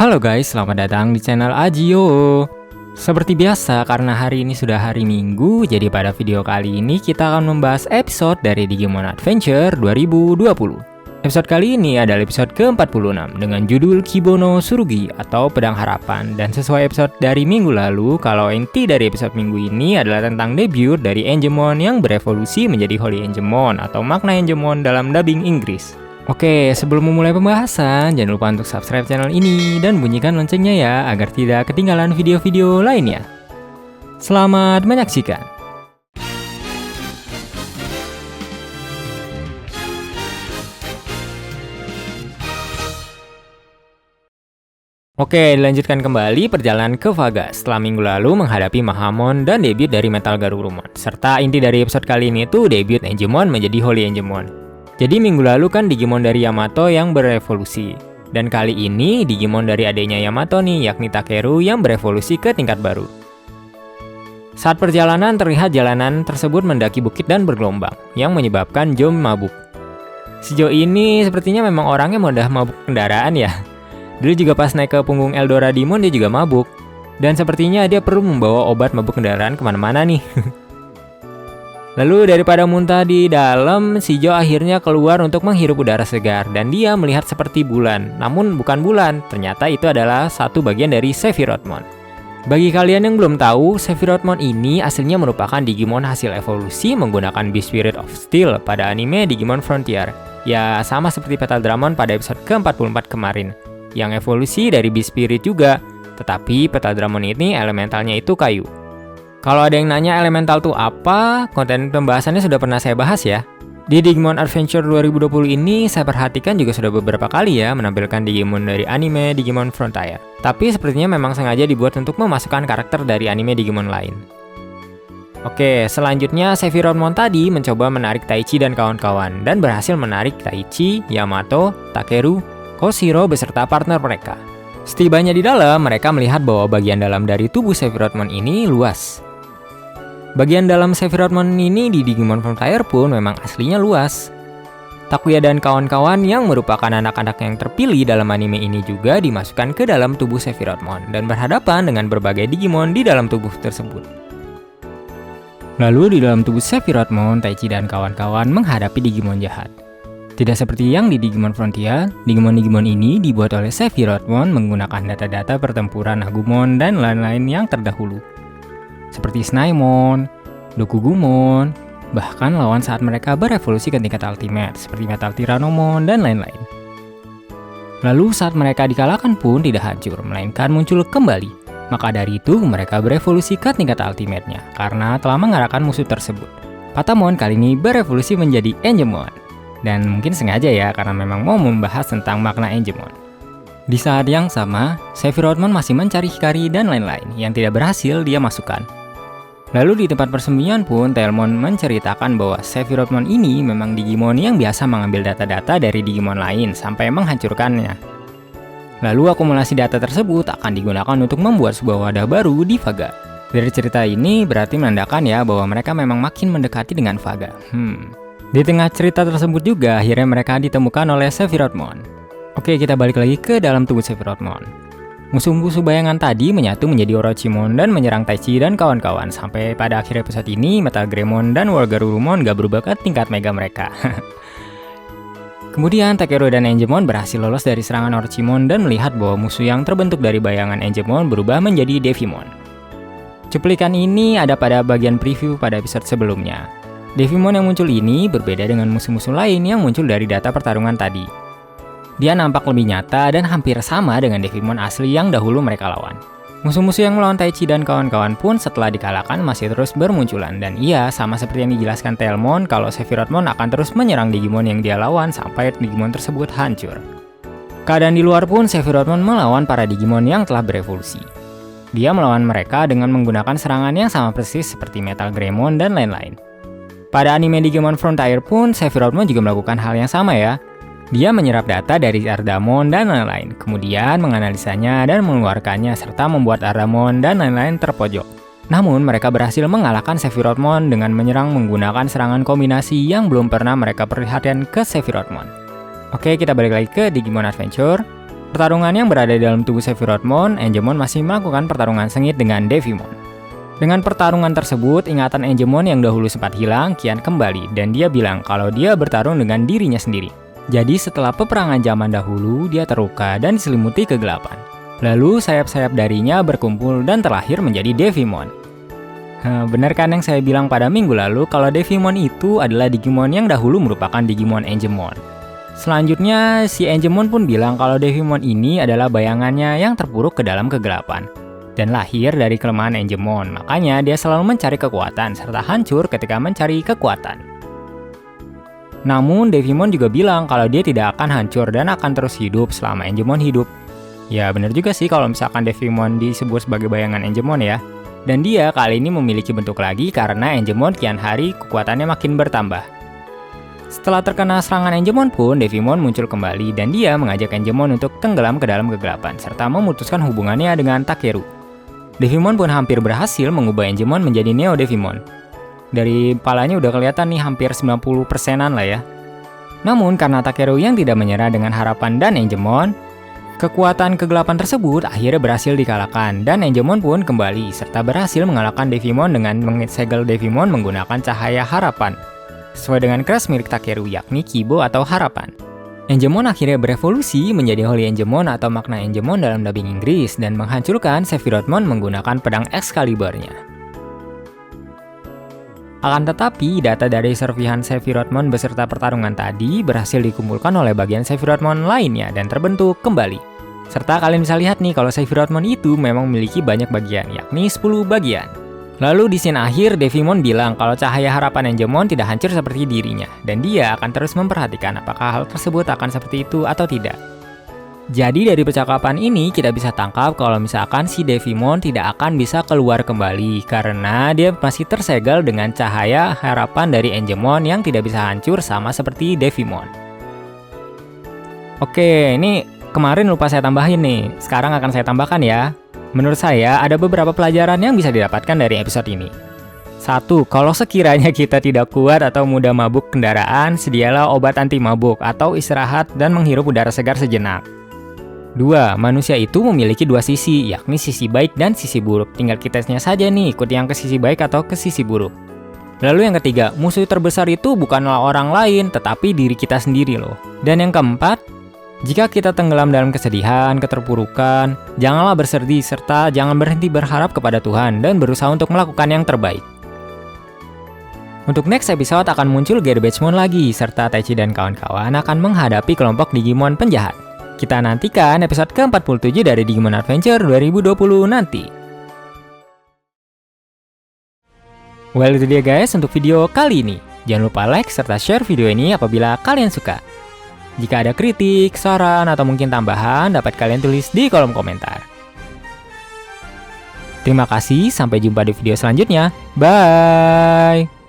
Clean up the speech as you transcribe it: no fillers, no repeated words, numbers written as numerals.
Halo guys, selamat datang di channel Ajio. Seperti biasa, karena hari ini sudah hari Minggu, jadi pada video kali ini kita akan membahas episode dari Digimon Adventure 2020. Episode kali ini adalah episode ke-46 dengan judul Kibono Tsurugi atau Pedang Harapan. Dan sesuai episode dari minggu lalu, kalau inti dari episode minggu ini adalah tentang debut dari Angemon yang berevolusi menjadi Holy Angemon atau makna Angemon dalam dubbing Inggris. Oke, sebelum memulai pembahasan, jangan lupa untuk subscribe channel ini dan bunyikan loncengnya ya, agar tidak ketinggalan video-video lainnya. Selamat menyaksikan! Oke, dilanjutkan kembali perjalanan ke Vaga setelah minggu lalu menghadapi Mahamon dan debut dari Metal Garurumon. Serta inti dari episode kali ini tuh debut Angemon menjadi Holy Angemon. Jadi minggu lalu kan Digimon dari Yamato yang berevolusi. Dan kali ini Digimon dari adiknya Yamato nih, yakni Takeru yang berevolusi ke tingkat baru. Saat perjalanan terlihat jalanan tersebut mendaki bukit dan bergelombang, yang menyebabkan Jo mabuk. Si Jo ini sepertinya memang orangnya mudah mabuk kendaraan ya. Dulu juga pas naik ke punggung Eldora Demon dia juga mabuk. Dan sepertinya dia perlu membawa obat mabuk kendaraan kemana-mana nih. Lalu daripada muntah di dalam, si Jo akhirnya keluar untuk menghirup udara segar dan dia melihat seperti bulan. Namun bukan bulan, ternyata itu adalah satu bagian dari Sephirothmon. Bagi kalian yang belum tahu, Sephirothmon ini aslinya merupakan Digimon hasil evolusi menggunakan Beast Spirit of Steel pada anime Digimon Frontier. Ya sama seperti Petal Dramon pada episode ke-44 kemarin, yang evolusi dari Beast Spirit juga, tetapi Petal Dramon ini elementalnya itu kayu. Kalau ada yang nanya elemental itu apa, konten pembahasannya sudah pernah saya bahas ya. Di Digimon Adventure 2020 ini, saya perhatikan juga sudah beberapa kali ya menampilkan Digimon dari anime Digimon Frontier. Tapi sepertinya memang sengaja dibuat untuk memasukkan karakter dari anime Digimon lain. Oke, selanjutnya Sephirothmon tadi mencoba menarik Taichi dan kawan-kawan, dan berhasil menarik Taichi, Yamato, Takeru, Koshiro beserta partner mereka. Setibanya di dalam, mereka melihat bahwa bagian dalam dari tubuh Sephirothmon ini luas. Bagian dalam Sephirothmon ini di Digimon Frontier pun memang aslinya luas. Takuya dan kawan-kawan yang merupakan anak-anak yang terpilih dalam anime ini juga dimasukkan ke dalam tubuh Sephirothmon dan berhadapan dengan berbagai Digimon di dalam tubuh tersebut. Lalu di dalam tubuh Sephirothmon, Taichi dan kawan-kawan menghadapi Digimon jahat. Tidak seperti yang di Digimon Frontier, Digimon-Digimon ini dibuat oleh Sephirothmon menggunakan data-data pertempuran Agumon dan lain-lain yang terdahulu. Seperti Snaimon, Dokugumon, bahkan lawan saat mereka berevolusi ke tingkat ultimate seperti Metal Tyrannomon dan lain-lain. Lalu saat mereka dikalahkan pun tidak hancur, melainkan muncul kembali. Maka dari itu mereka berevolusi ke tingkat ultimate-nya karena telah mengalahkan musuh tersebut. Patamon kali ini berevolusi menjadi Angemon. Dan mungkin sengaja ya karena memang mau membahas tentang makna Angemon. Di saat yang sama, Sephirothmon masih mencari Hikari dan lain-lain yang tidak berhasil dia masukkan. Lalu di tempat persembunyian pun, Tailmon menceritakan bahwa Sephirothmon ini memang Digimon yang biasa mengambil data-data dari Digimon lain sampai menghancurkannya. Lalu akumulasi data tersebut akan digunakan untuk membuat sebuah wadah baru di Vaga. Dari cerita ini berarti menandakan ya bahwa mereka memang makin mendekati dengan Vaga. Di tengah cerita tersebut juga akhirnya mereka ditemukan oleh Sephirothmon. Oke, kita balik lagi ke dalam tubuh Sephirothmon. Musuh-musuh bayangan tadi menyatu menjadi Orochimon dan menyerang Taichi dan kawan-kawan. Sampai pada akhir episode ini, Metal Greymon dan World Garurumon gak berubah ke tingkat mega mereka. Kemudian Takeru dan Angemon berhasil lolos dari serangan Orochimon dan melihat bahwa musuh yang terbentuk dari bayangan Angemon berubah menjadi Devimon. Cuplikan ini ada pada bagian preview pada episode sebelumnya. Devimon yang muncul ini berbeda dengan musuh-musuh lain yang muncul dari data pertarungan tadi. Dia nampak lebih nyata dan hampir sama dengan Devimon asli yang dahulu mereka lawan. Musuh-musuh yang melawan Taichi dan kawan-kawan pun setelah dikalahkan masih terus bermunculan. Dan iya, sama seperti yang dijelaskan Tailmon, kalau Sephirothmon akan terus menyerang Digimon yang dia lawan sampai Digimon tersebut hancur. Keadaan di luar pun, Sephirothmon melawan para Digimon yang telah berevolusi. Dia melawan mereka dengan menggunakan serangan yang sama persis seperti Metal Greymon dan lain-lain. Pada anime Digimon Frontier pun, Sephirothmon juga melakukan hal yang sama ya. Dia menyerap data dari Ardamon dan lain-lain, kemudian menganalisanya dan mengeluarkannya serta membuat Ardamon dan lain-lain terpojok. Namun mereka berhasil mengalahkan Sephirothmon dengan menyerang menggunakan serangan kombinasi yang belum pernah mereka perlihatkan ke Sephirothmon. Oke, kita balik lagi ke Digimon Adventure. Pertarungan yang berada di dalam tubuh Sephirothmon, Angemon masih melakukan pertarungan sengit dengan Devimon. Dengan pertarungan tersebut, ingatan Angemon yang dahulu sempat hilang kian kembali dan dia bilang kalau dia bertarung dengan dirinya sendiri. Jadi setelah peperangan zaman dahulu, dia terluka dan diselimuti kegelapan. Lalu sayap-sayap darinya berkumpul dan terlahir menjadi Devimon. Benar kan yang saya bilang pada minggu lalu kalau Devimon itu adalah Digimon yang dahulu merupakan Digimon Angemon. Selanjutnya, si Angemon pun bilang kalau Devimon ini adalah bayangannya yang terpuruk ke dalam kegelapan dan lahir dari kelemahan Angemon. Makanya dia selalu mencari kekuatan serta hancur ketika mencari kekuatan. Namun Devimon juga bilang kalau dia tidak akan hancur dan akan terus hidup selama Angemon hidup. Ya benar juga sih kalau misalkan Devimon disebut sebagai bayangan Angemon ya. Dan dia kali ini memiliki bentuk lagi karena Angemon kian hari kekuatannya makin bertambah. Setelah terkena serangan Angemon pun, Devimon muncul kembali dan dia mengajak Angemon untuk tenggelam ke dalam kegelapan serta memutuskan hubungannya dengan Takeru. Devimon pun hampir berhasil mengubah Angemon menjadi Neo Devimon. Dari kepalanya udah kelihatan nih hampir 90%-an lah ya. Namun karena Takeru yang tidak menyerah dengan harapan dan Angemon, kekuatan kegelapan tersebut akhirnya berhasil dikalahkan dan Angemon pun kembali serta berhasil mengalahkan Devimon dengan mengsegel Devimon menggunakan cahaya harapan. Sesuai dengan keras milik Takeru yakni Kibo atau harapan. Angemon akhirnya berevolusi menjadi Holy Angemon atau makna Angemon dalam dubbing Inggris dan menghancurkan Sephirothmon menggunakan pedang Excalibur-nya. Akan tetapi, data dari serpihan Sephirothmon beserta pertarungan tadi berhasil dikumpulkan oleh bagian Sephirothmon lainnya dan terbentuk kembali. Serta kalian bisa lihat nih kalau Sephirothmon itu memang memiliki banyak bagian, yakni 10 bagian. Lalu di scene akhir, Devimon bilang kalau cahaya harapan Angemon tidak hancur seperti dirinya, dan dia akan terus memperhatikan apakah hal tersebut akan seperti itu atau tidak. Jadi dari percakapan ini kita bisa tangkap kalau misalkan si Devimon tidak akan bisa keluar kembali karena dia masih tersegel dengan cahaya harapan dari Angemon yang tidak bisa hancur sama seperti Devimon. Oke, ini kemarin lupa saya tambahin nih, sekarang akan saya tambahkan ya. Menurut saya, ada beberapa pelajaran yang bisa didapatkan dari episode ini. 1. Kalau sekiranya kita tidak kuat atau mudah mabuk kendaraan, sedialah obat anti mabuk atau istirahat dan menghirup udara segar sejenak. 2. Manusia itu memiliki dua sisi, yakni sisi baik dan sisi buruk. Tinggal kitanya saja nih, ikut yang ke sisi baik atau ke sisi buruk. Lalu yang ketiga, musuh terbesar itu bukanlah orang lain, tetapi diri kita sendiri loh. Dan yang keempat, jika kita tenggelam dalam kesedihan, keterpurukan, janganlah bersedih serta jangan berhenti berharap kepada Tuhan dan berusaha untuk melakukan yang terbaik. Untuk next episode akan muncul Garbagemon lagi, serta Taichi dan kawan-kawan akan menghadapi kelompok Digimon penjahat. Kita nantikan episode ke-47 dari Digimon Adventure 2020 nanti. Well, itu dia guys untuk video kali ini. Jangan lupa like serta share video ini apabila kalian suka. Jika ada kritik, saran, atau mungkin tambahan, dapat kalian tulis di kolom komentar. Terima kasih, sampai jumpa di video selanjutnya. Bye!